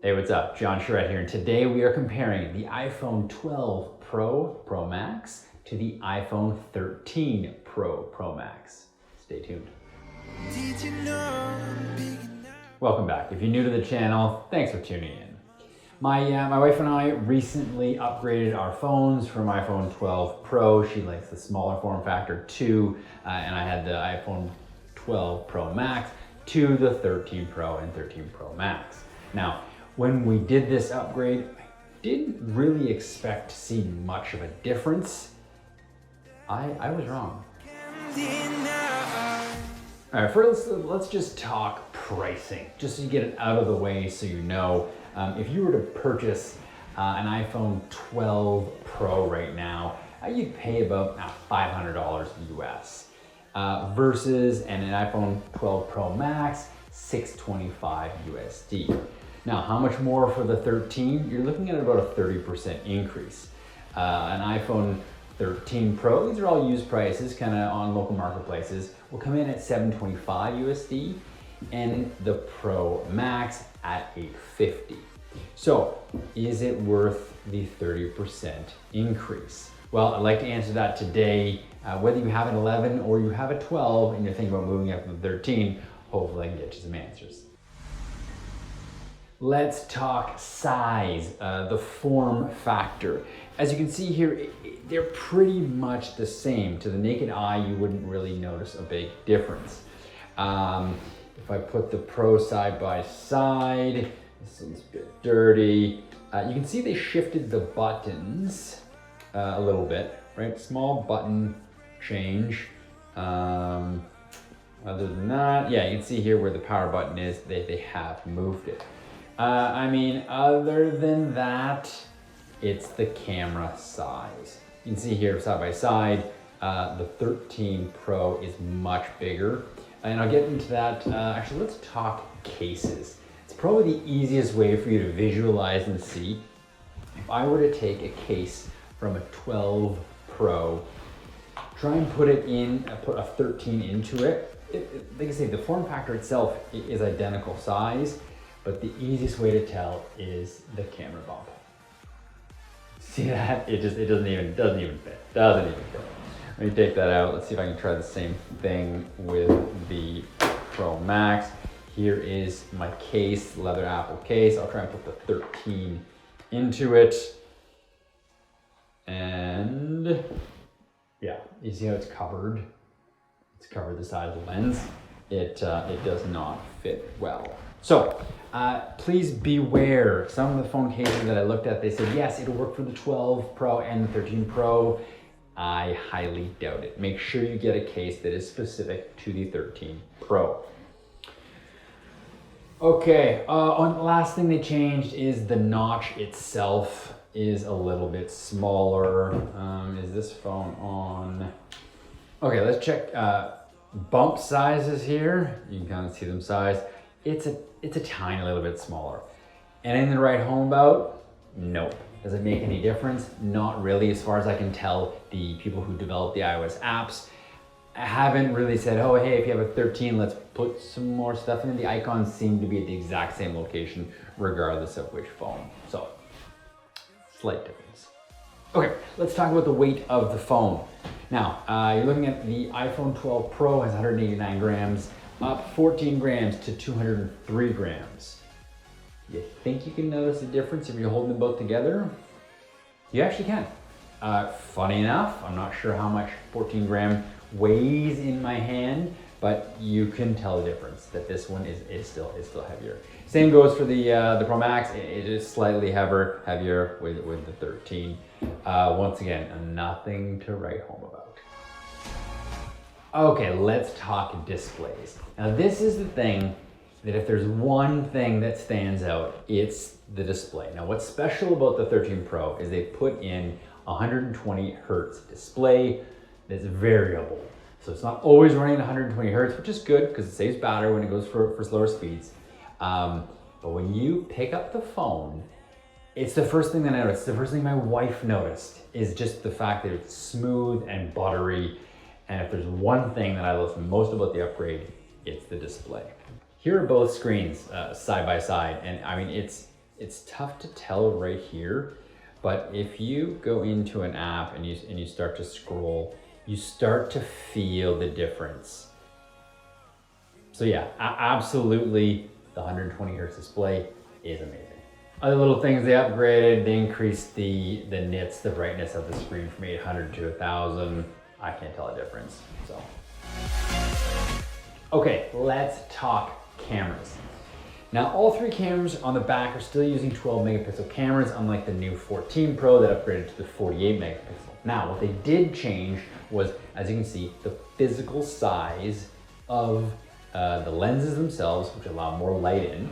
Hey, what's up? John Charette here, and today we are comparing the iPhone 12 Pro Max to the iPhone 13 Pro Max. Stay tuned. Welcome back. If you're new to the channel, thanks for tuning in. My wife and I recently upgraded our phones from iPhone 12 Pro. She likes the smaller form factor too, and I had the iPhone 12 Pro Max to the 13 Pro and 13 Pro Max. Now, when we did this upgrade, I didn't really expect to see much of a difference. I was wrong. All right, first let's just talk pricing, just so you get it out of the way so you know. If you were to purchase an iPhone 12 Pro right now, you'd pay about $500 US versus an iPhone 12 Pro Max, $625 USD. Now, how much more for the 13? You're looking at about a 30% increase. An iPhone 13 Pro, these are all used prices, kind of on local marketplaces, will come in at $725 USD, and the Pro Max at $850. So, is it worth the 30% increase? Well, I'd like to answer that today. Whether you have an 11 or you have a 12 and you're thinking about moving up to the 13, hopefully I can get you some answers. Let's talk size, the form factor. As you can see here, they're pretty much the same. To the naked eye, you wouldn't really notice a big difference. If I put the Pro side by side, this one's a bit dirty. You can see they shifted the buttons a little bit, right? Small button change. Other than that, yeah, you can see here where the power button is, they have moved it. Other than that, it's the camera size. You can see here side by side, the 13 Pro is much bigger. And I'll get into that. Actually, let's talk cases. It's probably the easiest way for you to visualize and see. If I were to take a case from a 12 Pro, try and put a 13 into it. Like I say, the form factor itself is identical size, but the easiest way to tell is the camera bump. See that? It doesn't even fit. Doesn't even fit. Let me take that out. Let's see if I can try the same thing with the Pro Max. Here is my case, leather apple case. I'll try and put the 13 into it. And yeah, you see how it's covered? It's covered the side of the lens. It does not fit well. So please beware. Some of the phone cases that I looked at, they said, yes, it'll work for the 12 Pro and the 13 Pro. I highly doubt it. Make sure you get a case that is specific to the 13 Pro. Okay, the last thing they changed is the notch itself is a little bit smaller. Is this phone on? Okay, let's check bump sizes here. You can kind of see them size. It's a tiny little bit smaller. Anything to write home about? Nope. Does it make any difference? Not really, as far as I can tell. The people who develop the iOS apps haven't really said, oh, hey, if you have a 13, let's put some more stuff in. The icons seem to be at the exact same location, regardless of which phone. So, slight difference. Okay, let's talk about the weight of the phone. Now, you're looking at the iPhone 12 Pro has 189 grams, up 14 grams to 203 grams. You think you can notice a difference if you're holding them both together? You actually can. Funny enough, I'm not sure how much 14 gram weighs in my hand, but you can tell the difference that this one is still heavier. Same goes for the Pro Max. It is slightly heavier with the 13. Once again, nothing to write home about. Okay, let's talk displays. Now this is the thing that if there's one thing that stands out, it's the display. Now what's special about the 13 Pro is they put in 120 hertz display that's variable. So it's not always running at 120 hertz, which is good because it saves battery when it goes for slower speeds. But when you pick up the phone, it's the first thing that I noticed. The first thing my wife noticed is just the fact that it's smooth and buttery. And if there's one thing that I love most about the upgrade, it's the display. Here are both screens side by side, and I mean, it's it's tough to tell right here, but if you go into an app and you start to scroll, you start to feel the difference. So yeah, absolutely, the 120 hertz display is amazing. Other little things they upgraded, they increased the nits, the brightness of the screen from 800 to 1000. I can't tell a difference, so. Okay, let's talk cameras. Now, all three cameras on the back are still using 12 megapixel cameras, unlike the new 14 Pro that upgraded to the 48 megapixel. Now, what they did change was, as you can see, the physical size of the lenses themselves, which allow more light in,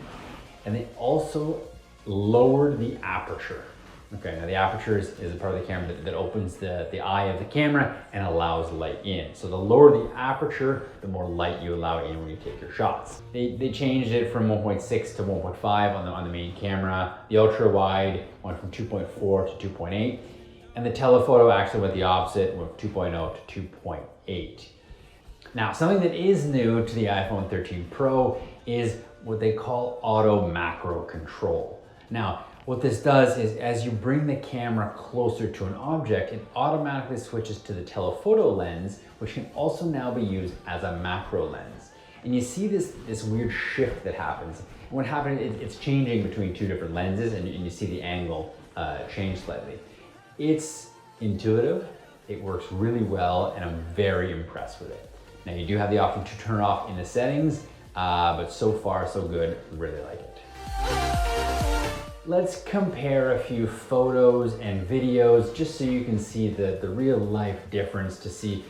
and they also lowered the aperture. Okay, now the aperture is a part of the camera that opens the eye of the camera and allows light in. So the lower the aperture, the more light you allow in when you take your shots. They changed it from 1.6 to 1.5 on the main camera. The ultra wide went from 2.4 to 2.8, and the telephoto actually went the opposite, went from 2.0 to 2.8. Now, something that is new to the iPhone 13 Pro is what they call auto macro control. Now, what this does is as you bring the camera closer to an object, it automatically switches to the telephoto lens, which can also now be used as a macro lens. And you see this weird shift that happens. And what happens, it's changing between two different lenses, and you see the angle change slightly. It's intuitive, it works really well, and I'm very impressed with it. Now, you do have the option to turn it off in the settings, but so far so good, really like it. Let's compare a few photos and videos just so you can see the real life difference, to see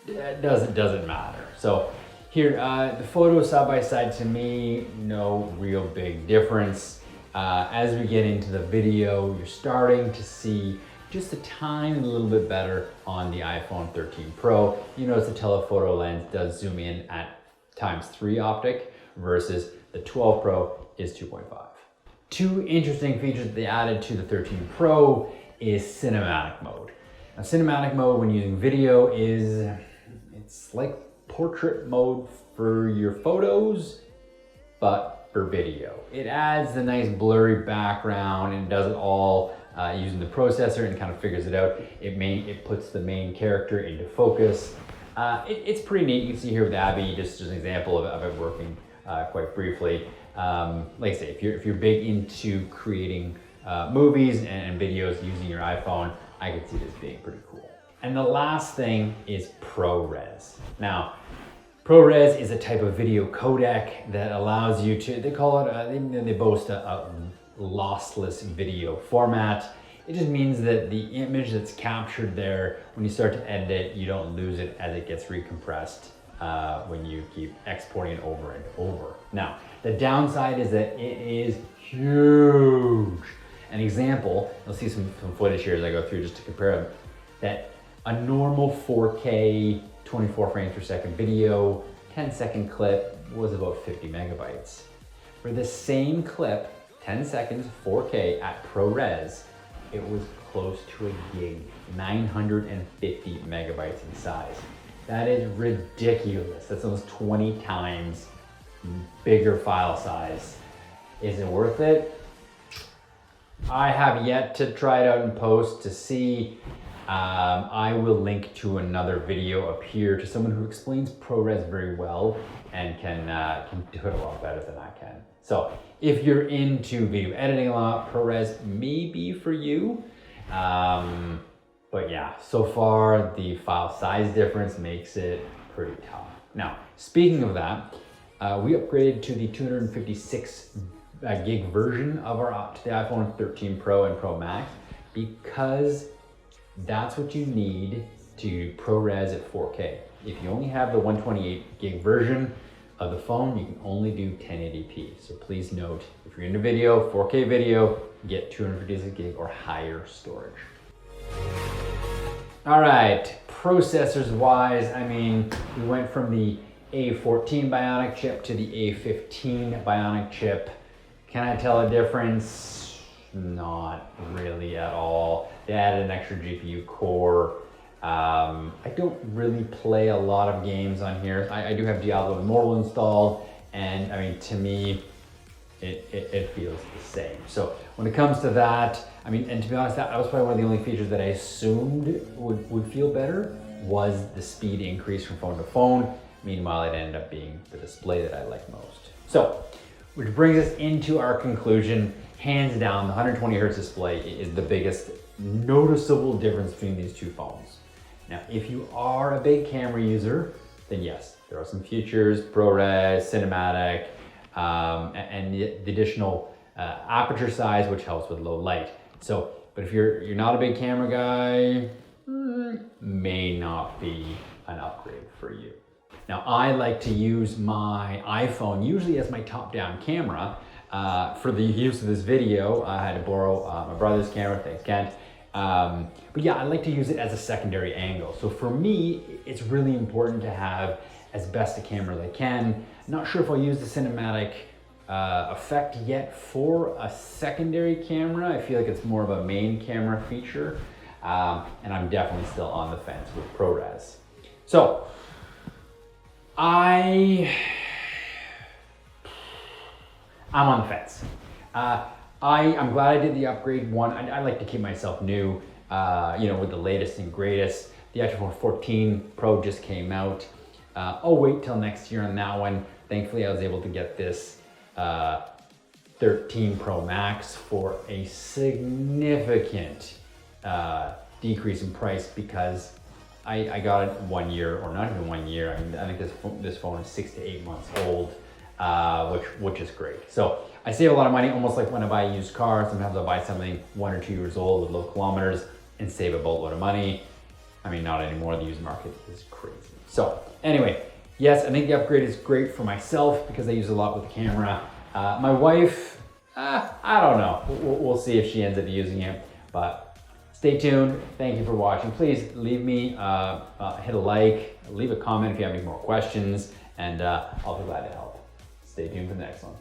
does it matter. So here, the photos side by side, to me, no real big difference. As we get into the video, you're starting to see just a tiny little bit better on the iPhone 13 Pro. You notice the telephoto lens does zoom in at ×3 optic versus the 12 Pro is 2.5. Two interesting features that they added to the 13 Pro is cinematic mode. Now, cinematic mode when using video it's like portrait mode for your photos, but for video. It adds the nice blurry background and does it all using the processor and kind of figures it out. It puts the main character into focus. It's pretty neat. You can see here with Abby, just an example of it working quite briefly. Like I say, if you're big into creating movies and videos using your iPhone, I could see this being pretty cool. And the last thing is ProRes. Now, ProRes is a type of video codec that allows you to, they call it, they boast a lossless video format. It just means that the image that's captured there, when you start to edit it, you don't lose it as it gets recompressed when you keep exporting it over and over. Now, the downside is that it is huge. An example, you'll see some footage here as I go through just to compare them, that a normal 4K 24 frames per second video, 10-second clip was about 50 megabytes. For the same clip, 10 seconds, 4K at ProRes, it was close to a gig, 950 megabytes in size. That is ridiculous. That's almost 20 times bigger file size. Is it worth it? I have yet to try it out in post to see. I will link to another video up here to someone who explains ProRes very well and can do it a lot better than I can. So if you're into video editing a lot, ProRes may be for you. But yeah, so far the file size difference makes it pretty tough. Now, speaking of that, we upgraded to the 256 gig version of to the iPhone 13 Pro and Pro Max because that's what you need to ProRes at 4K. If you only have the 128 gig version of the phone, you can only do 1080p. So please note, if you're into video, 4K video, get 256 gig or higher storage. All right, processors wise, I mean, we went from the A14 Bionic chip to the A15 Bionic chip. Can I tell a difference? Not really at all. They added an extra GPU core. I don't really play a lot of games on here. I do have Diablo Immortal installed, and I mean, to me, it feels the same. So when it comes to that, I mean, and to be honest, that was probably one of the only features that I assumed would feel better was the speed increase from phone to phone. Meanwhile, it ended up being the display that I like most. So, which brings us into our conclusion. Hands down, the 120 hertz display is the biggest noticeable difference between these two phones. Now, if you are a big camera user, then yes, there are some features, ProRes, cinematic, and the additional aperture size, which helps with low light. So, but if you're not a big camera guy, may not be an upgrade for you. Now, I like to use my iPhone usually as my top-down camera. For the use of this video, I had to borrow my brother's camera, thanks Kent. But yeah, I like to use it as a secondary angle. So for me, it's really important to have as best a camera as I can. Not sure if I'll use the cinematic effect yet for a secondary camera. I feel like it's more of a main camera feature. And I'm definitely still on the fence with ProRes. So, I'm on the fence. I'm glad I did the upgrade one. I like to keep myself new, with the latest and greatest. The iPhone 14 Pro just came out. I'll wait till next year on that one. Thankfully, I was able to get this 13 Pro Max for a significant decrease in price because I got it 1 year, or not even 1 year. I mean, I think this phone is 6 to 8 months old, which is great. So I save a lot of money, almost like when I buy a used car. Sometimes I'll buy something 1 or 2 years old with low kilometers and save a boatload of money. I mean, not anymore. The used market is crazy. So anyway, yes, I think the upgrade is great for myself because I use it a lot with the camera. My wife, I don't know. We'll see if she ends up using it, but stay tuned. Thank you for watching. Please leave me, hit a like, leave a comment if you have any more questions, and I'll be glad to help. Stay tuned for the next one.